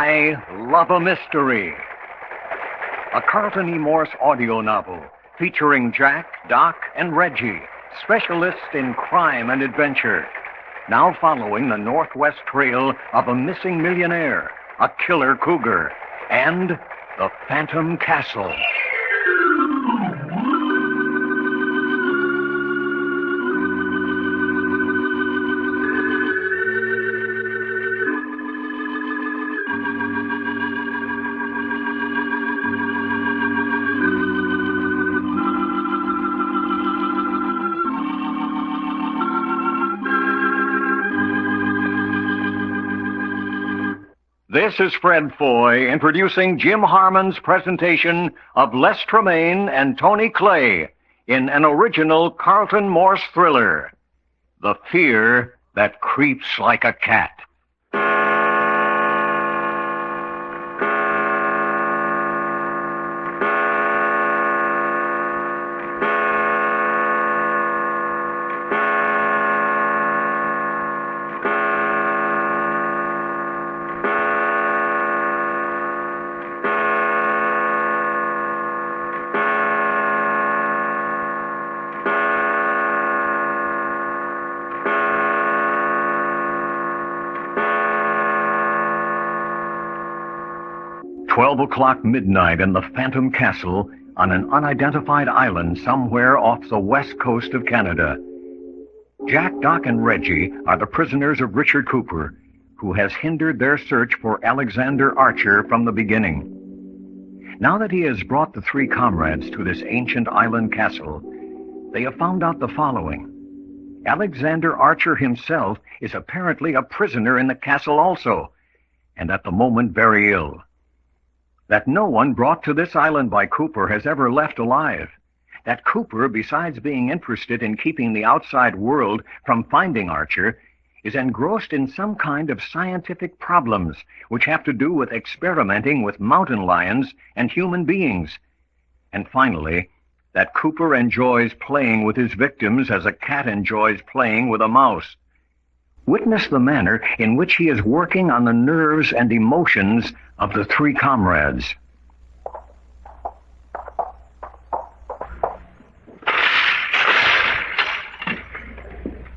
I Love a Mystery, a Carlton E. Morse audio novel featuring Jack, Doc, and Reggie, specialists in crime and adventure, now following the northwest trail of a missing millionaire, a killer cougar, and the Phantom Castle. This is Fred Foy introducing Jim Harmon's presentation of Les Tremaine and Tony Clay in an original Carlton Morse thriller, The Fear That Creeps Like a Cat. 12 o'clock midnight in the Phantom Castle on an unidentified island somewhere off the west coast of Canada. Jack, Doc, and Reggie are the prisoners of Richard Cooper, who has hindered their search for Alexander Archer from the beginning. Now that he has brought the three comrades to this ancient island castle, they have found out the following. Alexander Archer himself is apparently a prisoner in the castle also, and at the moment very ill. That no one brought to this island by Cooper has ever left alive. That Cooper, besides being interested in keeping the outside world from finding Archer, is engrossed in some kind of scientific problems which have to do with experimenting with mountain lions and human beings. And finally, that Cooper enjoys playing with his victims as a cat enjoys playing with a mouse. Witness the manner in which he is working on the nerves and emotions of the three comrades.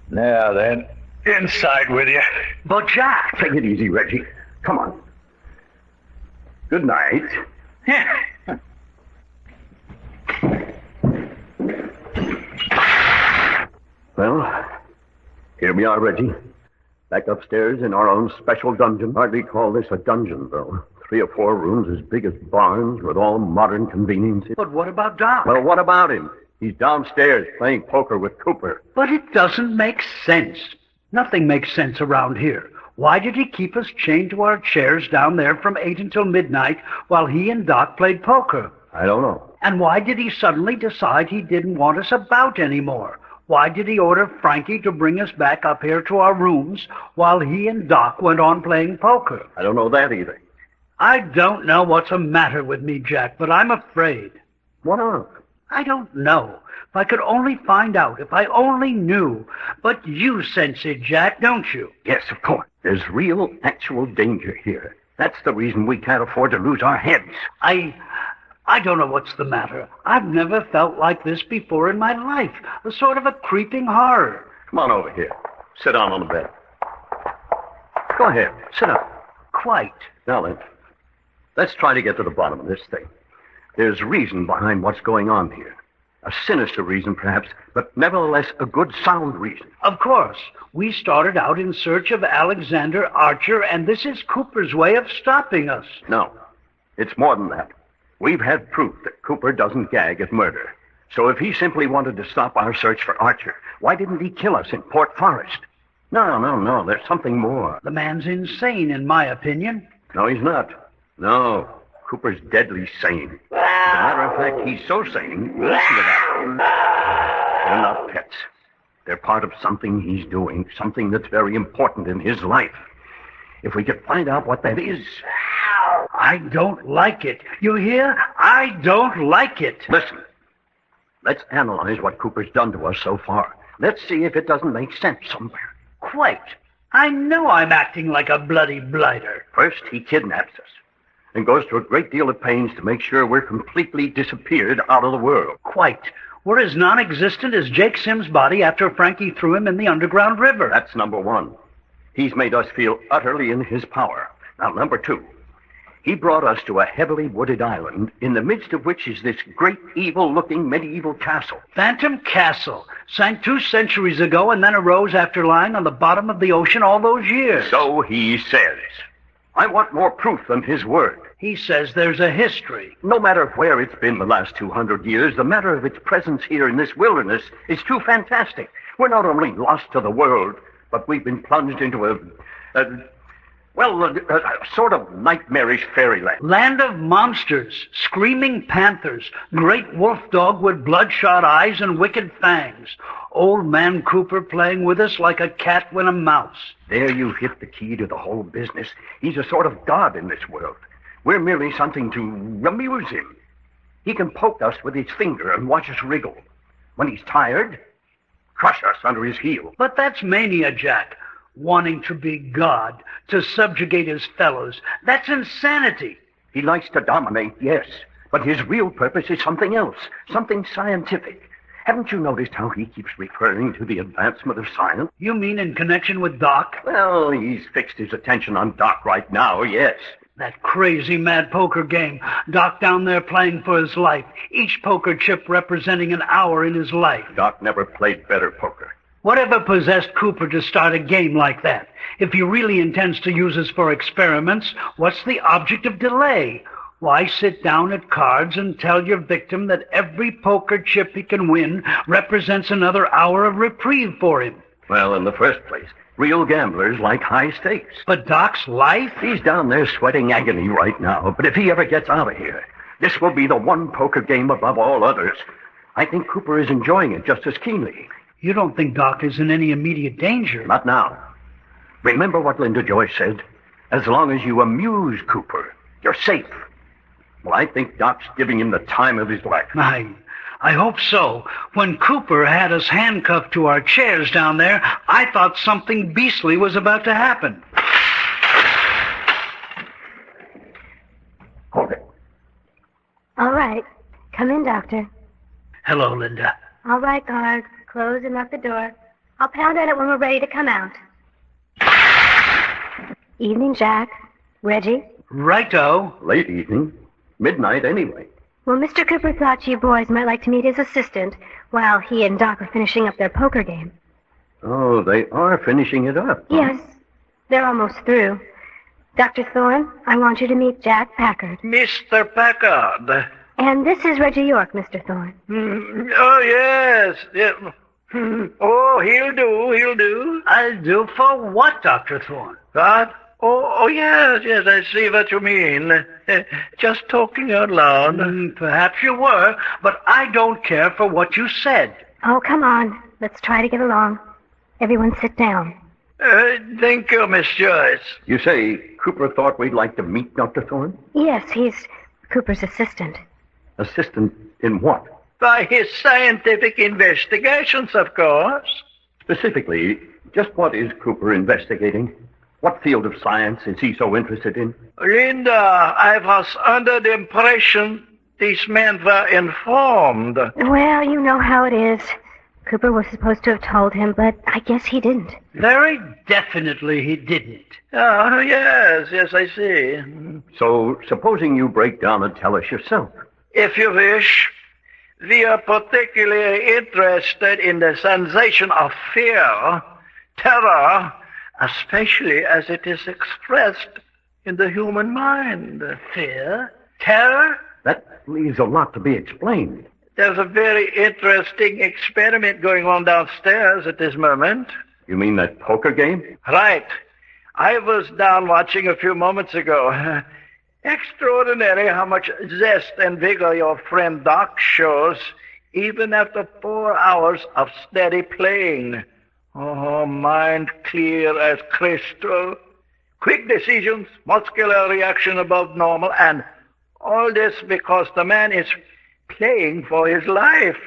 Now then, inside with you. But Jack, take it easy, Reggie. Come on. Good night. Well, here we are, Reggie. Back upstairs in our own special dungeon. Hardly call this a dungeon, though. 3 or 4 rooms as big as barns with all modern conveniences. But what about Doc? Well, what about him? He's downstairs playing poker with Cooper. But it doesn't make sense. Nothing makes sense around here. Why did he keep us chained to our chairs down there from 8 until midnight while he and Doc played poker? I don't know. And why did he suddenly decide he didn't want us about anymore? Why did he order Frankie to bring us back up here to our rooms while he and Doc went on playing poker? I don't know that either. I don't know what's the matter with me, Jack, but I'm afraid. What of? I don't know. If I could only find out, if I only knew. But you sense it, Jack, don't you? Yes, of course. There's real, actual danger here. That's the reason we can't afford to lose our heads. I don't know what's the matter. I've never felt like this before in my life. A sort of a creeping horror. Come on over here. Sit down on the bed. Go ahead. Sit up. Quite. Now then, let's try to get to the bottom of this thing. There's reason behind what's going on here. A sinister reason, perhaps, but nevertheless a good, sound reason. Of course. We started out in search of Alexander Archer, and this is Cooper's way of stopping us. No, it's more than that. We've had proof that Cooper doesn't gag at murder. So if he simply wanted to stop our search for Archer, why didn't he kill us in Port Forest? No, there's something more. The man's insane, in my opinion. No, he's not. No, Cooper's deadly sane. As a matter of fact, he's so sane, listen to that. They're not pets. They're part of something he's doing, something that's very important in his life. If we could find out what that is... I don't like it. You hear? I don't like it. Listen, let's analyze what Cooper's done to us so far. Let's see if it doesn't make sense somewhere. Quite. I know I'm acting like a bloody blighter. First, he kidnaps us and goes to a great deal of pains to make sure we're completely disappeared out of the world. Quite. We're as non-existent as Jake Sims' body after Frankie threw him in the underground river. That's number one. He's made us feel utterly in his power. Now, number two, he brought us to a heavily wooded island, in the midst of which is this great, evil-looking medieval castle. Phantom Castle. Sank 2 centuries ago and then arose after lying on the bottom of the ocean all those years. So he says. I want more proof than his word. He says there's a history. No matter where it's been the last 200 years, the matter of its presence here in this wilderness is too fantastic. We're not only lost to the world, but we've been plunged into a sort of nightmarish fairyland. Land of monsters, screaming panthers, great wolf dog with bloodshot eyes and wicked fangs. Old man Cooper playing with us like a cat with a mouse. There you hit the key to the whole business. He's a sort of god in this world. We're merely something to amuse him. He can poke us with his finger and watch us wriggle. When he's tired, crush us under his heel. But that's mania, Jack. Wanting to be God, to subjugate his fellows. That's insanity. He likes to dominate, yes, but his real purpose is something else, something scientific. Haven't you noticed how he keeps referring to the advancement of science? You mean in connection with Doc? Well, he's fixed his attention on Doc right now, yes. That crazy mad poker game. Doc down there playing for his life. Each poker chip representing an hour in his life. Doc never played better poker. Whatever possessed Cooper to start a game like that? If he really intends to use us for experiments, what's the object of delay? Why sit down at cards and tell your victim that every poker chip he can win represents another hour of reprieve for him? Well, in the first place, real gamblers like high stakes. But Doc's life? He's down there sweating agony right now, but if he ever gets out of here, this will be the one poker game above all others. I think Cooper is enjoying it just as keenly. You don't think Doc is in any immediate danger? Not now. Remember what Linda Joy said? As long as you amuse Cooper, you're safe. Well, I think Doc's giving him the time of his life. I hope so. When Cooper had us handcuffed to our chairs down there, I thought something beastly was about to happen. Hold it. All right. Come in, Doctor. Hello, Linda. All right, guard. Close and lock the door. I'll pound on it when we're ready to come out. Evening, Jack. Reggie. Righto. Late evening. Midnight, anyway. Well, Mr. Cooper thought you boys might like to meet his assistant while he and Doc are finishing up their poker game. Oh, they are finishing it up. Huh? Yes. They're almost through. Dr. Thorne, I want you to meet Jack Packard. Mr. Packard. And this is Reggie York, Mr. Thorne. Oh, yes. Oh, he'll do. I'll do for what, Dr. Thorne? What? Oh, yes, I see what you mean. Just talking out loud. Perhaps you were, but I don't care for what you said. Oh, come on. Let's try to get along. Everyone sit down. Thank you, Miss Joyce. You say Cooper thought we'd like to meet Dr. Thorne? Yes, he's Cooper's assistant. Assistant in what? By his scientific investigations, of course. Specifically, just what is Cooper investigating? What field of science is he so interested in? Linda, I was under the impression these men were informed. Well, you know how it is. Cooper was supposed to have told him, but I guess he didn't. Very definitely he didn't. Oh, yes, I see. So, supposing you break down and tell us yourself. If you wish, we are particularly interested in the sensation of fear, terror, especially as it is expressed in the human mind. Fear? Terror? That leaves a lot to be explained. There's a very interesting experiment going on downstairs at this moment. You mean that poker game? Right. I was down watching a few moments ago. Extraordinary how much zest and vigor your friend Doc shows, even after 4 hours of steady playing. Oh, mind clear as crystal. Quick decisions, muscular reaction above normal, and all this because the man is playing for his life.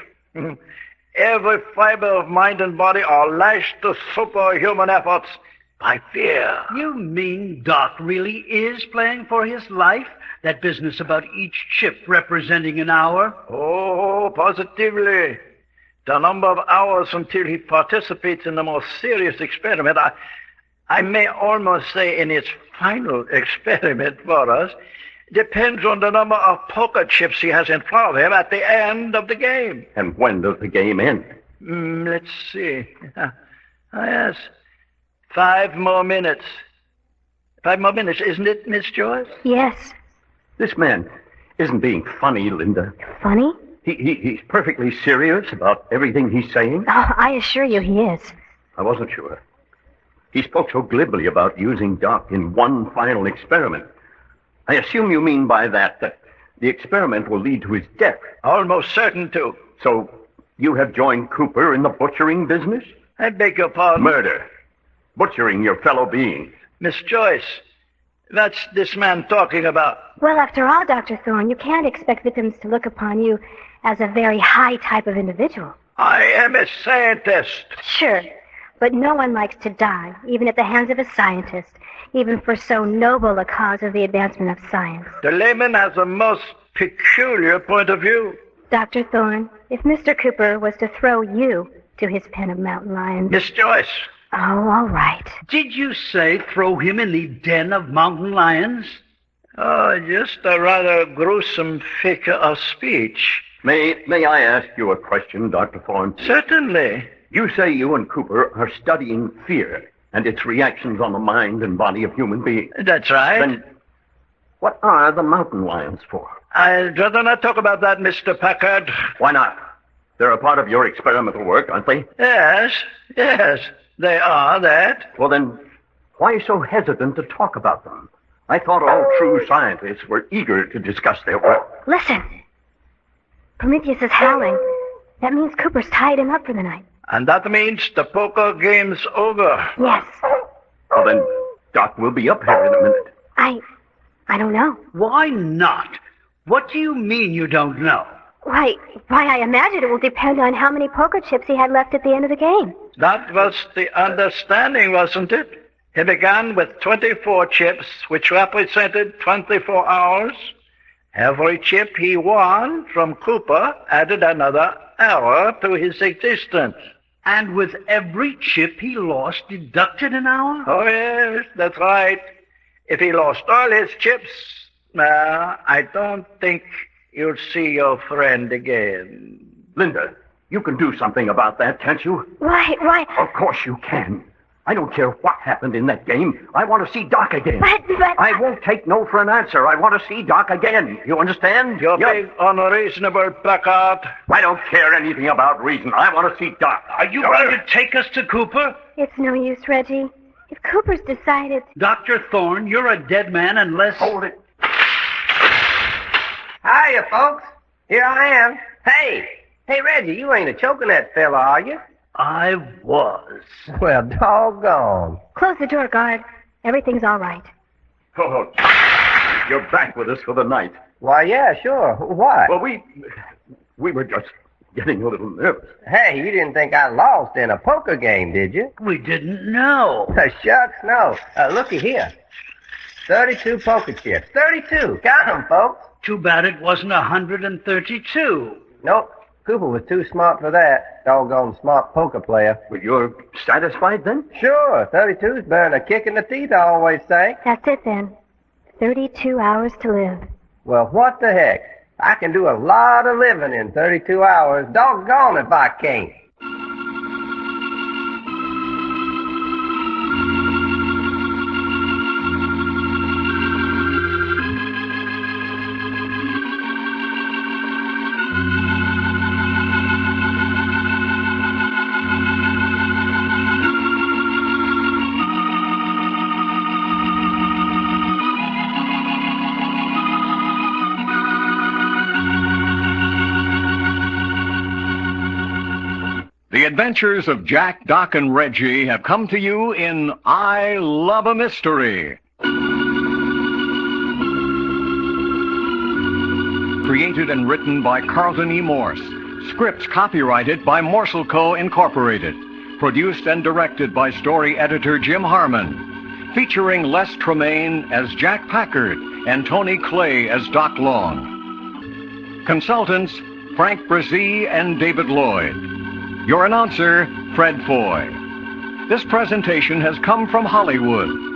Every fiber of mind and body are lashed to superhuman efforts, by fear. You mean Doc really is playing for his life? That business about each chip representing an hour? Oh, positively. The number of hours until he participates in the most serious experiment, I may almost say in its final experiment for us, depends on the number of poker chips he has in front of him at the end of the game. And when does the game end? Let's see. Yes, 5 more minutes. 5 more minutes, isn't it, Miss Joyce? Yes. This man isn't being funny, Linda. Funny? He's perfectly serious about everything he's saying. Oh, I assure you he is. I wasn't sure. He spoke so glibly about using Doc in one final experiment. I assume you mean by that the experiment will lead to his death. Almost certain to. So you have joined Cooper in the butchering business? I beg your pardon? Murder. Butchering your fellow beings. Miss Joyce, that's this man talking about. Well, after all, Dr. Thorne, you can't expect victims to look upon you as a very high type of individual. I am a scientist. Sure, but no one likes to die, even at the hands of a scientist, even for so noble a cause as the advancement of science. The layman has a most peculiar point of view. Dr. Thorne, if Mr. Cooper was to throw you to his pen of mountain lions... Miss Joyce. Oh, all right. Did you say throw him in the den of mountain lions? Oh, just a rather gruesome figure of speech. May I ask you a question, Dr. Thorne? Certainly. You say you and Cooper are studying fear and its reactions on the mind and body of human beings. That's right. Then what are the mountain lions for? I'd rather not talk about that, Mr. Packard. Why not? They're a part of your experimental work, aren't they? Yes, they are that. Well, then, why so hesitant to talk about them? I thought all true scientists were eager to discuss their work. Listen. Prometheus is howling. That means Cooper's tied him up for the night. And that means the poker game's over. Yes. Well, then, Doc will be up here in a minute. I don't know. Why not? What do you mean you don't know? Why, I imagine it will depend on how many poker chips he had left at the end of the game. That was the understanding, wasn't it? He began with 24 chips, which represented 24 hours. Every chip he won from Cooper added another hour to his existence. And with every chip he lost deducted an hour? Oh, yes, that's right. If he lost all his chips, I don't think you'll see your friend again. Linda, you can do something about that, can't you? Why? Of course you can. I don't care what happened in that game. I want to see Doc again. But... I won't take no for an answer. I want to see Doc again. You understand? You're being unreasonable, Packard. I don't care anything about reason. I want to see Doc. Are you going to take us to Cooper? It's no use, Reggie. If Cooper's decided... Dr. Thorne, you're a dead man unless... Hold it. Hiya, folks. Here I am. Hey, Reggie, you ain't a-choking that fella, are you? I was. Well, doggone. Close the door, guard. Everything's all right. Oh, you're back with us for the night. Why, yeah, sure. Why? Well, we were just getting a little nervous. Hey, you didn't think I lost in a poker game, did you? We didn't know. Shucks, no. Looky here. 32 poker chips. 32. Count 'em, folks. Too bad it wasn't 132. Nope. Cooper was too smart for that. Doggone smart poker player. Well, you're satisfied then? Sure. 32's better than a kick in the teeth, I always say. That's it, then. 32 hours to live. Well, what the heck? I can do a lot of living in 32 hours. Doggone if I can't. The adventures of Jack, Doc, and Reggie have come to you in I Love a Mystery. Created and written by Carlton E. Morse. Scripts copyrighted by Morsel Co. Incorporated. produced and directed by story editor Jim Harmon, featuring Les Tremaine as Jack Packard and Tony Clay as Doc Long. Consultants, Frank Brzee and David Lloyd. Your announcer, Fred Foy. This presentation has come from Hollywood.